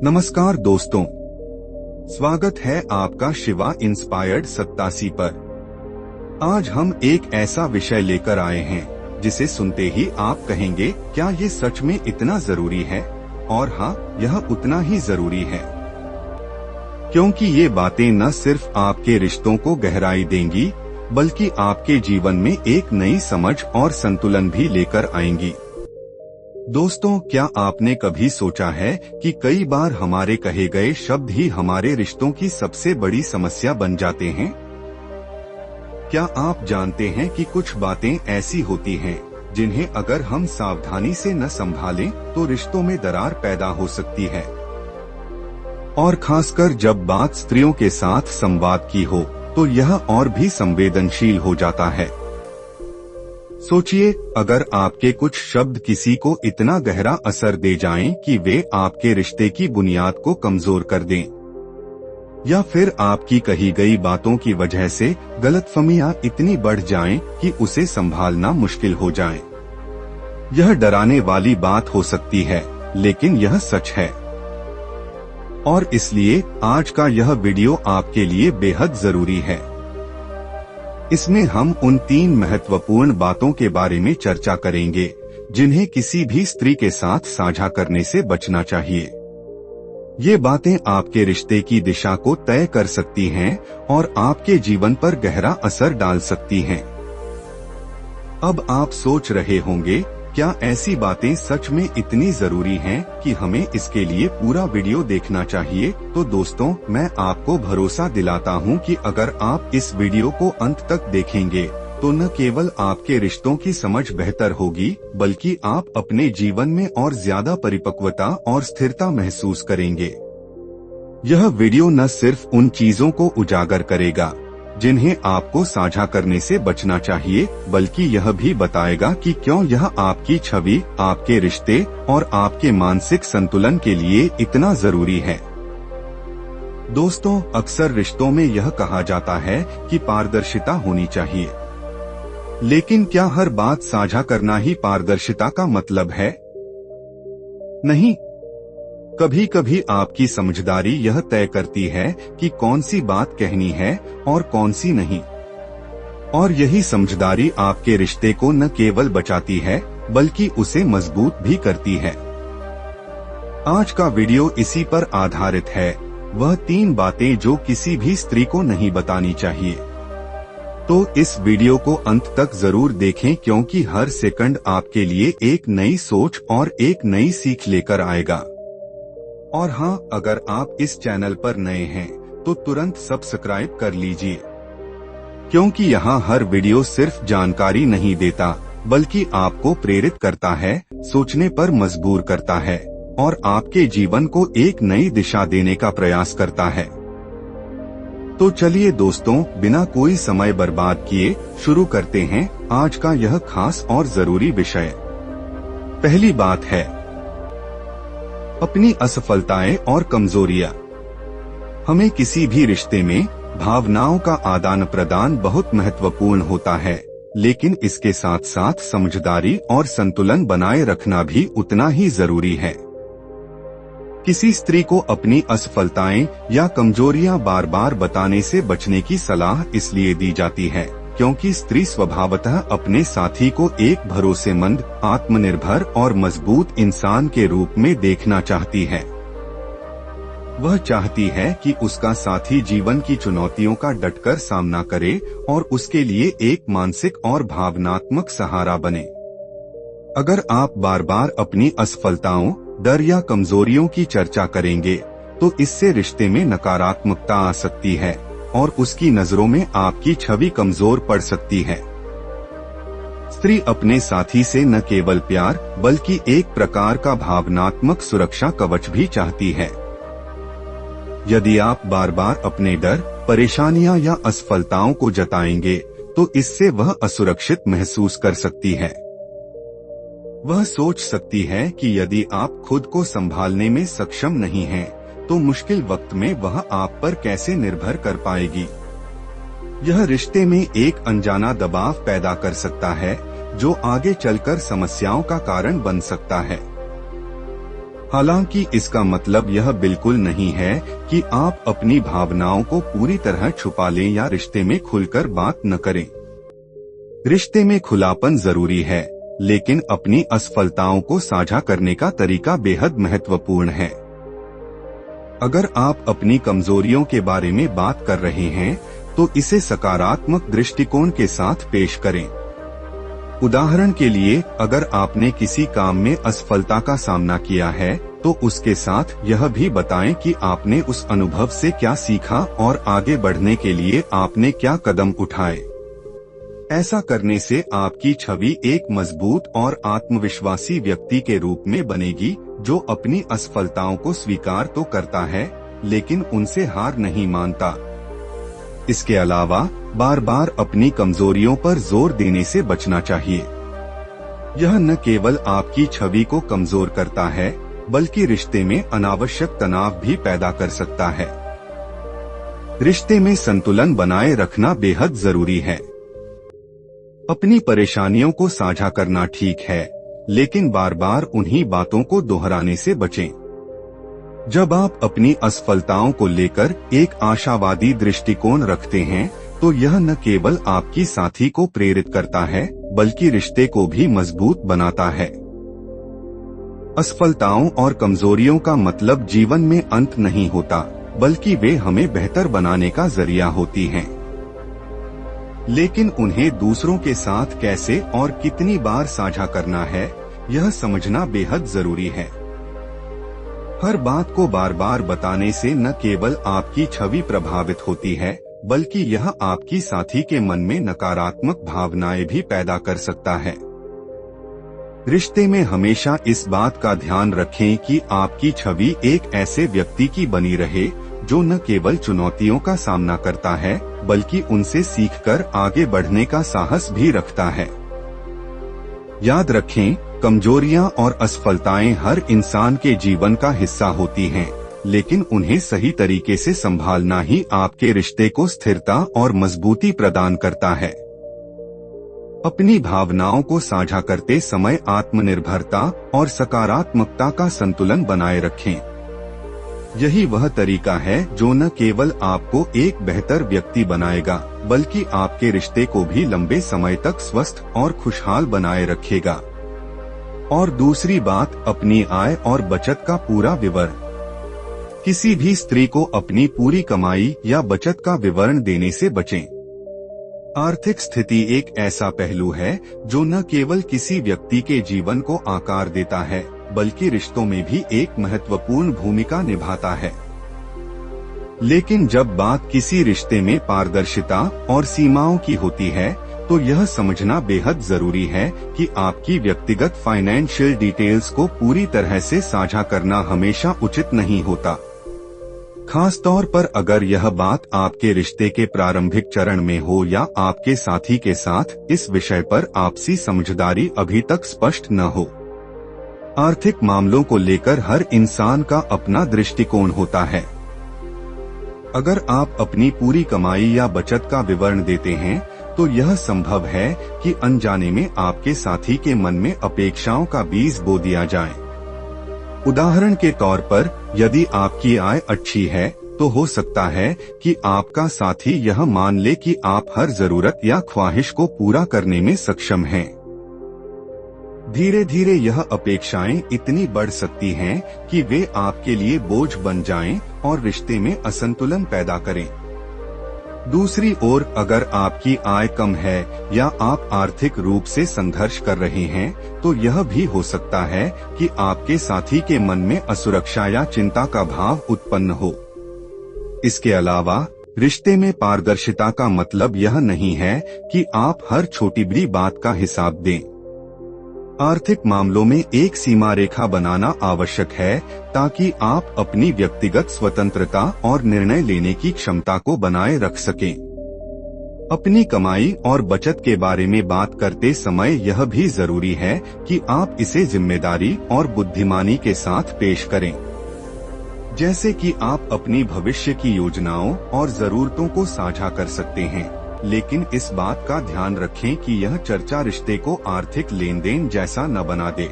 नमस्कार दोस्तों, स्वागत है आपका शिवा इंस्पायर्ड 87 पर। आज हम एक ऐसा विषय लेकर आए हैं जिसे सुनते ही आप कहेंगे, क्या ये सच में इतना जरूरी है? और हाँ, यह उतना ही जरूरी है, क्योंकि ये बातें न सिर्फ आपके रिश्तों को गहराई देंगी, बल्कि आपके जीवन में एक नई समझ और संतुलन भी लेकर आएंगी। दोस्तों, क्या आपने कभी सोचा है कि कई बार हमारे कहे गए शब्द ही हमारे रिश्तों की सबसे बड़ी समस्या बन जाते हैं? क्या आप जानते हैं कि कुछ बातें ऐसी होती हैं जिन्हें अगर हम सावधानी से न संभालें तो रिश्तों में दरार पैदा हो सकती है, और खासकर जब बात स्त्रियों के साथ संवाद की हो तो यह और भी संवेदनशील हो जाता है। सोचिए, अगर आपके कुछ शब्द किसी को इतना गहरा असर दे जाएं कि वे आपके रिश्ते की बुनियाद को कमजोर कर दें, या फिर आपकी कही गई बातों की वजह से गलतफहमियां इतनी बढ़ जाएं कि उसे संभालना मुश्किल हो जाए। यह डराने वाली बात हो सकती है, लेकिन यह सच है, और इसलिए आज का यह वीडियो आपके लिए बेहद जरूरी है। इसमें हम उन 3 महत्वपूर्ण बातों के बारे में चर्चा करेंगे जिन्हें किसी भी स्त्री के साथ साझा करने से बचना चाहिए। ये बातें आपके रिश्ते की दिशा को तय कर सकती हैं और आपके जीवन पर गहरा असर डाल सकती हैं। अब आप सोच रहे होंगे, क्या ऐसी बातें सच में इतनी जरूरी हैं कि हमें इसके लिए पूरा वीडियो देखना चाहिए? तो दोस्तों, मैं आपको भरोसा दिलाता हूं कि अगर आप इस वीडियो को अंत तक देखेंगे तो न केवल आपके रिश्तों की समझ बेहतर होगी, बल्कि आप अपने जीवन में और ज्यादा परिपक्वता और स्थिरता महसूस करेंगे। यह वीडियो न सिर्फ उन चीजों को उजागर करेगा जिन्हें आपको साझा करने से बचना चाहिए, बल्कि यह भी बताएगा कि क्यों यह आपकी छवि, आपके रिश्ते और आपके मानसिक संतुलन के लिए इतना जरूरी है। दोस्तों, अक्सर रिश्तों में यह कहा जाता है कि पारदर्शिता होनी चाहिए, लेकिन क्या हर बात साझा करना ही पारदर्शिता का मतलब है? नहीं, कभी कभी आपकी समझदारी यह तय करती है कि कौन सी बात कहनी है और कौन सी नहीं, और यही समझदारी आपके रिश्ते को न केवल बचाती है बल्कि उसे मजबूत भी करती है। आज का वीडियो इसी पर आधारित है, वह 3 बातें जो किसी भी स्त्री को नहीं बतानी चाहिए। तो इस वीडियो को अंत तक जरूर देखें, क्योंकि हर सेकंड आपके लिए एक नई सोच और एक नई सीख लेकर आएगा। और हाँ, अगर आप इस चैनल पर नए हैं तो तुरंत सब्सक्राइब कर लीजिए, क्योंकि यहाँ हर वीडियो सिर्फ जानकारी नहीं देता, बल्कि आपको प्रेरित करता है, सोचने पर मजबूर करता है और आपके जीवन को एक नई दिशा देने का प्रयास करता है। तो चलिए दोस्तों, बिना कोई समय बर्बाद किए शुरू करते हैं आज का यह खास और जरूरी विषय। पहली बात है अपनी असफलताएं और कमजोरियां। हमें किसी भी रिश्ते में भावनाओं का आदान प्रदान बहुत महत्वपूर्ण होता है, लेकिन इसके साथ साथ समझदारी और संतुलन बनाए रखना भी उतना ही जरूरी है। किसी स्त्री को अपनी असफलताएं या कमजोरियां बार बार बताने से बचने की सलाह इसलिए दी जाती है क्योंकि स्त्री स्वभावतः अपने साथी को एक भरोसेमंद, आत्मनिर्भर और मजबूत इंसान के रूप में देखना चाहती है। वह चाहती है कि उसका साथी जीवन की चुनौतियों का डटकर सामना करे और उसके लिए एक मानसिक और भावनात्मक सहारा बने। अगर आप बार बार अपनी असफलताओं, डर या कमजोरियों की चर्चा करेंगे तो इससे रिश्ते में नकारात्मकता आ सकती है और उसकी नजरों में आपकी छवि कमजोर पड़ सकती है। स्त्री अपने साथी से न केवल प्यार बल्कि एक प्रकार का भावनात्मक सुरक्षा कवच भी चाहती है। यदि आप बार बार अपने डर, परेशानियां या असफलताओं को जताएंगे तो इससे वह असुरक्षित महसूस कर सकती है। वह सोच सकती है कि यदि आप खुद को संभालने में सक्षम नहीं हैं, तो मुश्किल वक्त में वह आप पर कैसे निर्भर कर पाएगी। यह रिश्ते में एक अनजाना दबाव पैदा कर सकता है जो आगे चलकर समस्याओं का कारण बन सकता है। हालांकि इसका मतलब यह बिल्कुल नहीं है कि आप अपनी भावनाओं को पूरी तरह छुपा लें या रिश्ते में खुलकर बात न करें। रिश्ते में खुलापन जरूरी है, लेकिन अपनी असफलताओं को साझा करने का तरीका बेहद महत्वपूर्ण है। अगर आप अपनी कमजोरियों के बारे में बात कर रहे हैं, तो इसे सकारात्मक दृष्टिकोण के साथ पेश करें। उदाहरण के लिए, अगर आपने किसी काम में असफलता का सामना किया है, तो उसके साथ यह भी बताएं कि आपने उस अनुभव से क्या सीखा और आगे बढ़ने के लिए आपने क्या कदम उठाए। ऐसा करने से आपकी छवि एक मजबूत और आत्मविश्वासी व्यक्ति के रूप में बनेगी, जो अपनी असफलताओं को स्वीकार तो करता है, लेकिन उनसे हार नहीं मानता। इसके अलावा बार बार अपनी कमजोरियों पर जोर देने से बचना चाहिए। यह न केवल आपकी छवि को कमजोर करता है, बल्कि रिश्ते में अनावश्यक तनाव भी पैदा कर सकता है। रिश्ते में संतुलन बनाए रखना बेहद जरूरी है। अपनी परेशानियों को साझा करना ठीक है, लेकिन बार बार उन्हीं बातों को दोहराने से बचें। जब आप अपनी असफलताओं को लेकर एक आशावादी दृष्टिकोण रखते हैं, तो यह न केवल आपकी साथी को प्रेरित करता है, बल्कि रिश्ते को भी मजबूत बनाता है। असफलताओं और कमजोरियों का मतलब जीवन में अंत नहीं होता, बल्कि वे हमें बेहतर बनाने का जरिया होती हैं। लेकिन उन्हें दूसरों के साथ कैसे और कितनी बार साझा करना है, यह समझना बेहद जरूरी है। हर बात को बार बार बताने से न केवल आपकी छवि प्रभावित होती है, बल्कि यह आपकी साथी के मन में नकारात्मक भावनाएं भी पैदा कर सकता है। रिश्ते में हमेशा इस बात का ध्यान रखें कि आपकी छवि एक ऐसे व्यक्ति की बनी रहे, जो न केवल चुनौतियों का सामना करता है, बल्कि उनसे सीखकर आगे बढ़ने का साहस भी रखता है। याद रखें, कमजोरियां और असफलताएं हर इंसान के जीवन का हिस्सा होती हैं, लेकिन उन्हें सही तरीके से संभालना ही आपके रिश्ते को स्थिरता और मजबूती प्रदान करता है। अपनी भावनाओं को साझा करते समय आत्मनिर्भरता और सकारात्मकता का संतुलन बनाए रखें। यही वह तरीका है जो न केवल आपको एक बेहतर व्यक्ति बनाएगा, बल्कि आपके रिश्ते को भी लंबे समय तक स्वस्थ और खुशहाल बनाए रखेगा। और दूसरी बात, अपनी आय और बचत का पूरा विवरण। किसी भी स्त्री को अपनी पूरी कमाई या बचत का विवरण देने से बचें। आर्थिक स्थिति एक ऐसा पहलू है जो न केवल किसी व्यक्ति के जीवन को आकार देता है, बल्कि रिश्तों में भी एक महत्वपूर्ण भूमिका निभाता है। लेकिन जब बात किसी रिश्ते में पारदर्शिता और सीमाओं की होती है, तो यह समझना बेहद जरूरी है कि आपकी व्यक्तिगत फाइनेंशियल डिटेल्स को पूरी तरह से साझा करना हमेशा उचित नहीं होता। खास तौर पर अगर यह बात आपके रिश्ते के प्रारंभिक चरण में हो या आपके साथी के साथ इस विषय पर आपसी समझदारी अभी तक स्पष्ट न हो। आर्थिक मामलों को लेकर हर इंसान का अपना दृष्टिकोण होता है। अगर आप अपनी पूरी कमाई या बचत का विवरण देते हैं, तो यह संभव है कि अनजाने में आपके साथी के मन में अपेक्षाओं का बीज बो दिया जाए। उदाहरण के तौर पर, यदि आपकी आय अच्छी है, तो हो सकता है कि आपका साथी यह मान ले कि आप हर जरूरत या ख्वाहिश को पूरा करने में सक्षम हैं। धीरे धीरे यह अपेक्षाएं इतनी बढ़ सकती हैं कि वे आपके लिए बोझ बन जाएं और रिश्ते में असंतुलन पैदा करें। दूसरी ओर, अगर आपकी आय कम है या आप आर्थिक रूप से संघर्ष कर रहे हैं, तो यह भी हो सकता है कि आपके साथी के मन में असुरक्षा या चिंता का भाव उत्पन्न हो। इसके अलावा, रिश्ते में पारदर्शिता का मतलब यह नहीं है कि आप हर छोटी बड़ी बात का हिसाब दें। आर्थिक मामलों में एक सीमा रेखा बनाना आवश्यक है, ताकि आप अपनी व्यक्तिगत स्वतंत्रता और निर्णय लेने की क्षमता को बनाए रख सकें। अपनी कमाई और बचत के बारे में बात करते समय यह भी जरूरी है कि आप इसे जिम्मेदारी और बुद्धिमानी के साथ पेश करें। जैसे कि आप अपनी भविष्य की योजनाओं और जरूरतों को साझा कर सकते हैं, लेकिन इस बात का ध्यान रखें कि यह चर्चा रिश्ते को आर्थिक लेन देन जैसा न बना दे।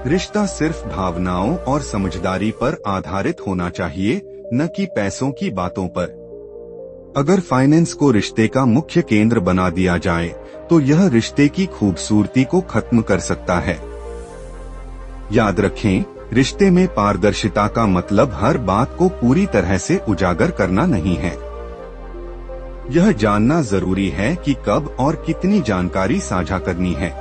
रिश्ता सिर्फ भावनाओं और समझदारी पर आधारित होना चाहिए, न कि पैसों की बातों पर। अगर फाइनेंस को रिश्ते का मुख्य केंद्र बना दिया जाए तो यह रिश्ते की खूबसूरती को खत्म कर सकता है। याद रखें, रिश्ते में पारदर्शिता का मतलब हर बात को पूरी तरह से उजागर करना नहीं है। यह जानना जरूरी है कि कब और कितनी जानकारी साझा करनी है।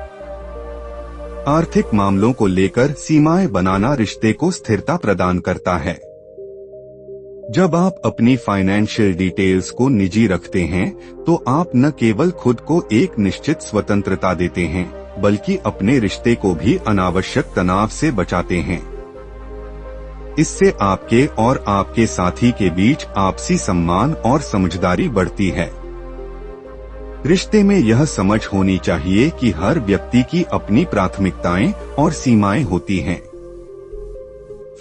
आर्थिक मामलों को लेकर सीमाएं बनाना रिश्ते को स्थिरता प्रदान करता है। जब आप अपनी फाइनेंशियल डिटेल्स को निजी रखते हैं तो आप न केवल खुद को एक निश्चित स्वतंत्रता देते हैं, बल्कि अपने रिश्ते को भी अनावश्यक तनाव से बचाते हैं। इससे आपके और आपके साथी के बीच आपसी सम्मान और समझदारी बढ़ती है। रिश्ते में यह समझ होनी चाहिए कि हर व्यक्ति की अपनी प्राथमिकताएं और सीमाएं होती हैं।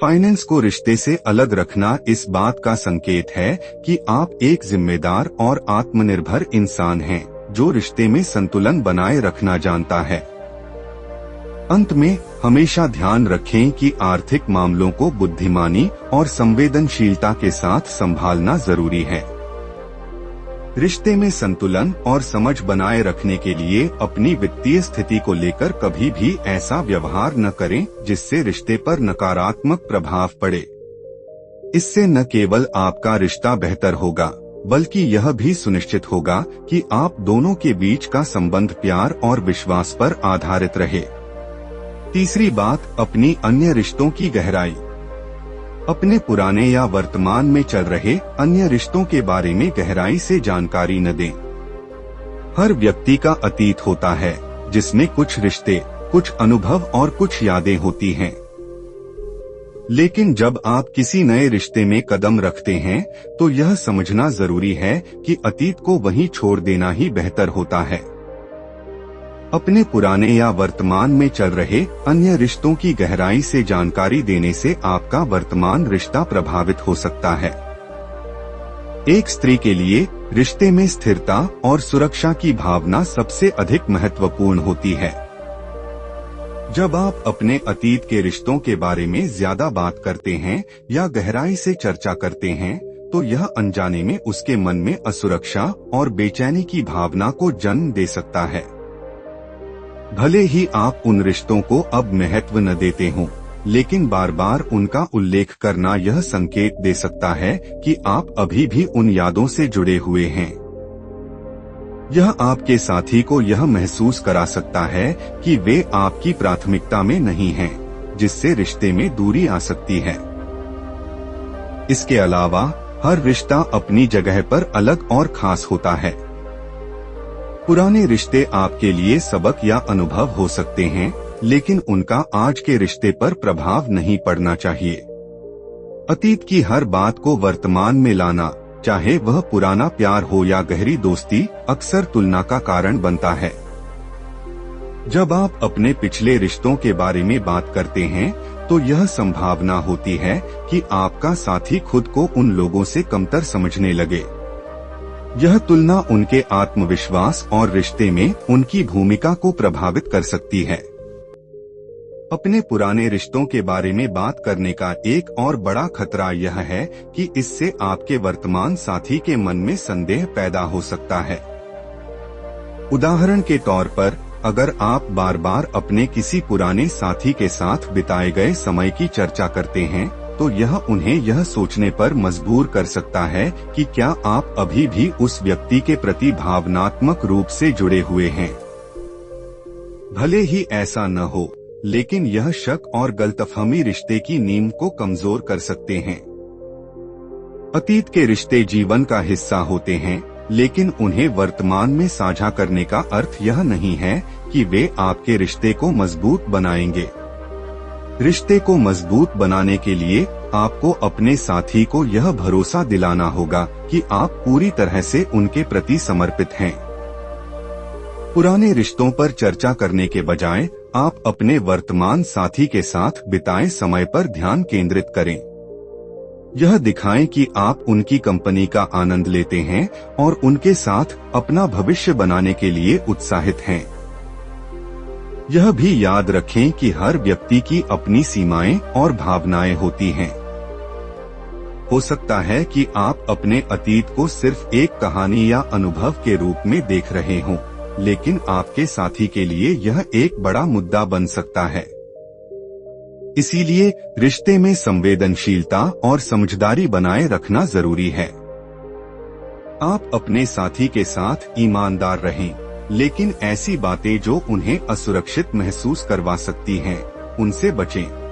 फाइनेंस को रिश्ते से अलग रखना इस बात का संकेत है कि आप एक जिम्मेदार और आत्मनिर्भर इंसान हैं, जो रिश्ते में संतुलन बनाए रखना जानता है। अंत में हमेशा ध्यान रखें कि आर्थिक मामलों को बुद्धिमानी और संवेदनशीलता के साथ संभालना जरूरी है। रिश्ते में संतुलन और समझ बनाए रखने के लिए अपनी वित्तीय स्थिति को लेकर कभी भी ऐसा व्यवहार न करें जिससे रिश्ते पर नकारात्मक प्रभाव पड़े। इससे न केवल आपका रिश्ता बेहतर होगा, बल्कि यह भी सुनिश्चित होगा कि आप दोनों के बीच का संबंध प्यार और विश्वास पर आधारित रहे। तीसरी बात, अपनी अन्य रिश्तों की गहराई। अपने पुराने या वर्तमान में चल रहे अन्य रिश्तों के बारे में गहराई से जानकारी न दें। हर व्यक्ति का अतीत होता है, जिसमें कुछ रिश्ते, कुछ अनुभव और कुछ यादें होती हैं। लेकिन जब आप किसी नए रिश्ते में कदम रखते हैं तो यह समझना जरूरी है कि अतीत को वहीं छोड़ देना ही बेहतर होता है। अपने पुराने या वर्तमान में चल रहे अन्य रिश्तों की गहराई से जानकारी देने से आपका वर्तमान रिश्ता प्रभावित हो सकता है। एक स्त्री के लिए रिश्ते में स्थिरता और सुरक्षा की भावना सबसे अधिक महत्वपूर्ण होती है। जब आप अपने अतीत के रिश्तों के बारे में ज्यादा बात करते हैं या गहराई से चर्चा करते हैं, तो यह अनजाने में उसके मन में असुरक्षा और बेचैनी की भावना को जन्म दे सकता है। भले ही आप उन रिश्तों को अब महत्व न देते हों, लेकिन बार बार उनका उल्लेख करना यह संकेत दे सकता है कि आप अभी भी उन यादों से जुड़े हुए हैं। यह आपके साथी को यह महसूस करा सकता है कि वे आपकी प्राथमिकता में नहीं हैं, जिससे रिश्ते में दूरी आ सकती है। इसके अलावा हर रिश्ता अपनी जगह पर अलग और खास होता है। पुराने रिश्ते आपके लिए सबक या अनुभव हो सकते हैं, लेकिन उनका आज के रिश्ते पर प्रभाव नहीं पड़ना चाहिए। अतीत की हर बात को वर्तमान में लाना, चाहे वह पुराना प्यार हो या गहरी दोस्ती, अक्सर तुलना का कारण बनता है। जब आप अपने पिछले रिश्तों के बारे में बात करते हैं तो यह संभावना होती है कि आपका साथी खुद को उन लोगों से कमतर समझने लगे। यह तुलना उनके आत्मविश्वास और रिश्ते में उनकी भूमिका को प्रभावित कर सकती है। अपने पुराने रिश्तों के बारे में बात करने का एक और बड़ा खतरा यह है कि इससे आपके वर्तमान साथी के मन में संदेह पैदा हो सकता है। उदाहरण के तौर पर, अगर आप बार बार अपने किसी पुराने साथी के साथ बिताए गए समय की चर्चा करते हैं तो यह उन्हें यह सोचने पर मजबूर कर सकता है कि क्या आप अभी भी उस व्यक्ति के प्रति भावनात्मक रूप से जुड़े हुए हैं। भले ही ऐसा न हो, लेकिन यह शक और गलतफहमी रिश्ते की नींव को कमजोर कर सकते हैं। अतीत के रिश्ते जीवन का हिस्सा होते हैं, लेकिन उन्हें वर्तमान में साझा करने का अर्थ यह नहीं है कि वे आपके रिश्ते को मजबूत बनाएंगे। रिश्ते को मजबूत बनाने के लिए आपको अपने साथी को यह भरोसा दिलाना होगा कि आप पूरी तरह से उनके प्रति समर्पित हैं। पुराने रिश्तों पर चर्चा करने के बजाय आप अपने वर्तमान साथी के साथ बिताए समय पर ध्यान केंद्रित करें। यह दिखाएं कि आप उनकी कंपनी का आनंद लेते हैं और उनके साथ अपना भविष्य बनाने के लिए उत्साहित हैं। यह भी याद रखें कि हर व्यक्ति की अपनी सीमाएं और भावनाएं होती हैं। हो सकता है कि आप अपने अतीत को सिर्फ एक कहानी या अनुभव के रूप में देख रहे हों, लेकिन आपके साथी के लिए यह एक बड़ा मुद्दा बन सकता है। इसीलिए रिश्ते में संवेदनशीलता और समझदारी बनाए रखना जरूरी है। आप अपने साथी के साथ ईमानदार रहें, लेकिन ऐसी बातें जो उन्हें असुरक्षित महसूस करवा सकती हैं, उनसे बचें।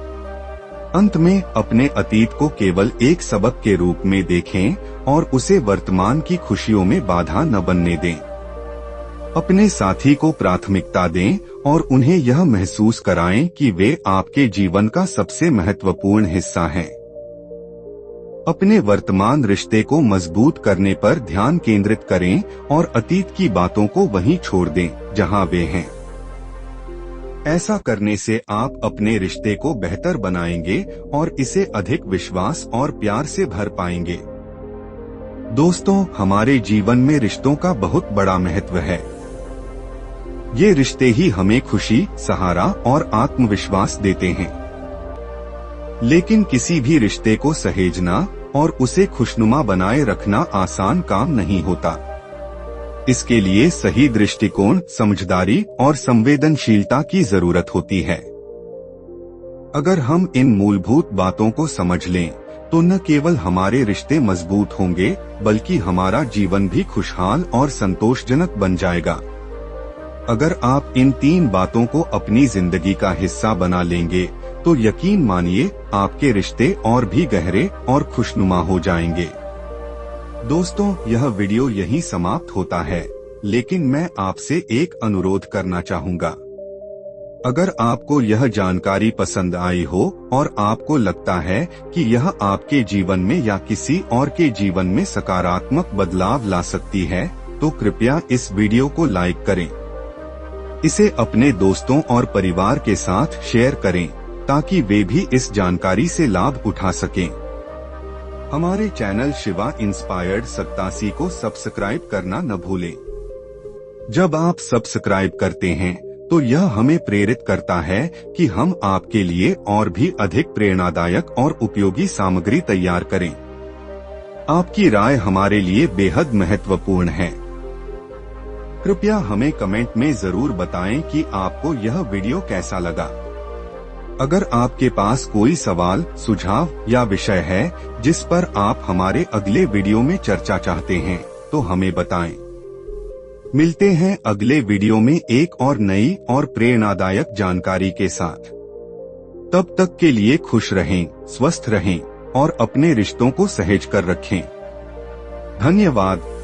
अंत में अपने अतीत को केवल एक सबक के रूप में देखें और उसे वर्तमान की खुशियों में बाधा न बनने दें। अपने साथी को प्राथमिकता दें और उन्हें यह महसूस कराएं कि वे आपके जीवन का सबसे महत्वपूर्ण हिस्सा हैं। अपने वर्तमान रिश्ते को मजबूत करने पर ध्यान केंद्रित करें और अतीत की बातों को वहीं छोड़ दें जहां वे हैं। ऐसा करने से आप अपने रिश्ते को बेहतर बनाएंगे और इसे अधिक विश्वास और प्यार से भर पाएंगे। दोस्तों, हमारे जीवन में रिश्तों का बहुत बड़ा महत्व है। ये रिश्ते ही हमें खुशी, सहारा और आत्मविश्वास देते हैं। लेकिन किसी भी रिश्ते को सहेजना और उसे खुशनुमा बनाए रखना आसान काम नहीं होता। इसके लिए सही दृष्टिकोण, समझदारी और संवेदनशीलता की जरूरत होती है। अगर हम इन मूलभूत बातों को समझ लें, तो न केवल हमारे रिश्ते मजबूत होंगे, बल्कि हमारा जीवन भी खुशहाल और संतोषजनक बन जाएगा। अगर आप इन 3 बातों को अपनी जिंदगी का हिस्सा बना लेंगे, तो यकीन मानिए आपके रिश्ते और भी गहरे और खुशनुमा हो जाएंगे। दोस्तों, यह वीडियो यहीं समाप्त होता है, लेकिन मैं आपसे एक अनुरोध करना चाहूँगा। अगर आपको यह जानकारी पसंद आई हो और आपको लगता है कि यह आपके जीवन में या किसी और के जीवन में सकारात्मक बदलाव ला सकती है, तो कृपया इस वीडियो को लाइक करें। इसे अपने दोस्तों और परिवार के साथ शेयर करें, ताकि वे भी इस जानकारी से लाभ उठा सकें। हमारे चैनल शिवा इंस्पायर्ड 87 को सब्सक्राइब करना न भूलें। जब आप सब्सक्राइब करते हैं, तो यह हमें प्रेरित करता है कि हम आपके लिए और भी अधिक प्रेरणादायक और उपयोगी सामग्री तैयार करें। आपकी राय हमारे लिए बेहद महत्वपूर्ण है। कृपया हमें कमेंट में जरूर बताएं कि आपको यह वीडियो कैसा लगा। अगर आपके पास कोई सवाल, सुझाव या विषय है जिस पर आप हमारे अगले वीडियो में चर्चा चाहते हैं, तो हमें बताएं। मिलते हैं अगले वीडियो में एक और नई और प्रेरणादायक जानकारी के साथ। तब तक के लिए खुश रहें, स्वस्थ रहें और अपने रिश्तों को सहेज कर रखें। धन्यवाद।